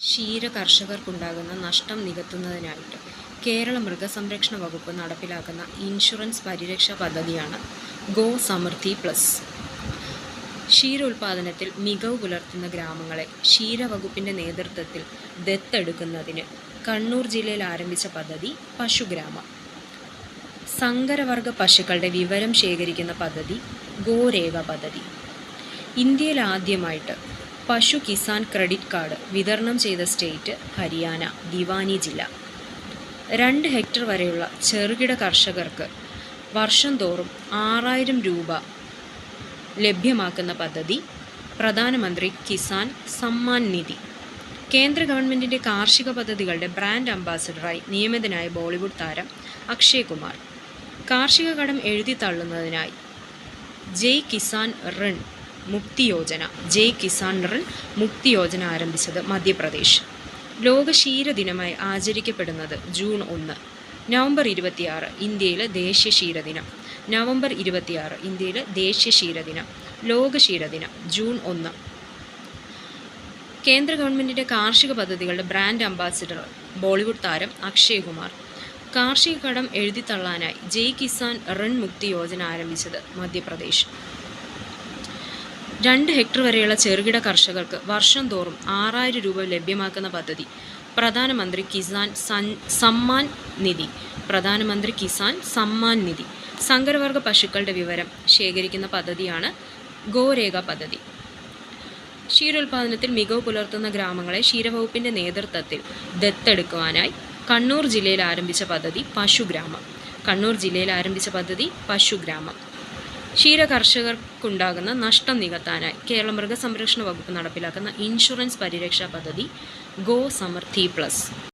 ക്ഷീര കർഷകർക്കുണ്ടാകുന്ന നഷ്ടം നികത്തുന്നതിനായിട്ട് കേരള മൃഗസംരക്ഷണ വകുപ്പ് നടപ്പിലാക്കുന്ന ഇൻഷുറൻസ് പരിരക്ഷാ പദ്ധതിയാണ് ഗോ സമൃദ്ധി പ്ലസ്. ക്ഷീരോത്പാദനത്തിൽ മികവ് പുലർത്തുന്ന ഗ്രാമങ്ങളെ ക്ഷീരവകുപ്പിൻ്റെ നേതൃത്വത്തിൽ ദത്തെടുക്കുന്നതിന് കണ്ണൂർ ജില്ലയിൽ ആരംഭിച്ച പദ്ധതി പശുഗ്രാമം. സങ്കരവർഗ പശുക്കളുടെ വിവരം ശേഖരിക്കുന്ന പദ്ധതി ഗോരേഖ പദ്ധതി. ഇന്ത്യയിൽ ആദ്യമായിട്ട് പശു കിസാൻ ക്രെഡിറ്റ് കാർഡ് വിതരണം ചെയ്ത സ്റ്റേറ്റ് ഹരിയാന, ഭിവാനി ജില്ല. 2 ഹെക്ടർ വരെയുള്ള ചെറുകിട കർഷകർക്ക് വർഷം തോറും 6000 രൂപ ലഭ്യമാക്കുന്ന പദ്ധതി പ്രധാനമന്ത്രി കിസാൻ സമ്മാൻ നിധി. കേന്ദ്ര ഗവൺമെൻറ്റിൻ്റെ കാർഷിക പദ്ധതികളുടെ ബ്രാൻഡ് അംബാസഡറായി നിയമിതനായ ബോളിവുഡ് താരം അക്ഷയ് കുമാർ. കാർഷിക കടം എഴുതിത്തള്ളുന്നതിനായി ജയ് കിസാൻ ഋൺ മുക്തി യോജന ആരംഭിച്ചത് മധ്യപ്രദേശ്. ലോക ക്ഷീര ദിനമായി ആചരിക്കപ്പെടുന്നത് ജൂൺ 1. നവംബർ 26 ഇന്ത്യയിലെ ദേശീയ ക്ഷീരദിനം. ലോക ക്ഷീരദിനം ജൂൺ 1. കേന്ദ്ര ഗവൺമെൻറ്റിൻ്റെ കാർഷിക പദ്ധതികളുടെ ബ്രാൻഡ് അംബാസിഡർ ബോളിവുഡ് താരം അക്ഷയ് കുമാർ. കാർഷിക കടം എഴുതിത്തള്ളാനായി ജയ് കിസാൻ ഋൺ മുക്തി യോജന ആരംഭിച്ചത് മധ്യപ്രദേശ്. 2 ഹെക്ടർ വരെയുള്ള ചെറുകിട കർഷകർക്ക് വർഷം തോറും 6000 രൂപ ലഭ്യമാക്കുന്ന പദ്ധതി പ്രധാനമന്ത്രി കിസാൻ സമ്മാൻ നിധി. സങ്കരവർഗ പശുക്കളുടെ വിവരം ശേഖരിക്കുന്ന പദ്ധതിയാണ് ഗോരേഖ പദ്ധതി. ക്ഷീരോത്പാദനത്തിൽ മികവ് പുലർത്തുന്ന ഗ്രാമങ്ങളെ ക്ഷീരവകുപ്പിൻ്റെ നേതൃത്വത്തിൽ ദത്തെടുക്കുവാനായി കണ്ണൂർ ജില്ലയിൽ ആരംഭിച്ച പദ്ധതി പശുഗ്രാമം. ക്ഷീര കർഷകർക്കുണ്ടാകുന്ന നഷ്ടം നികത്താനായി കേരള മൃഗസംരക്ഷണ വകുപ്പ് നടപ്പിലാക്കുന്ന ഇൻഷുറൻസ് പരിരക്ഷാ പദ്ധതി ഗോ സമൃദ്ധി പ്ലസ്.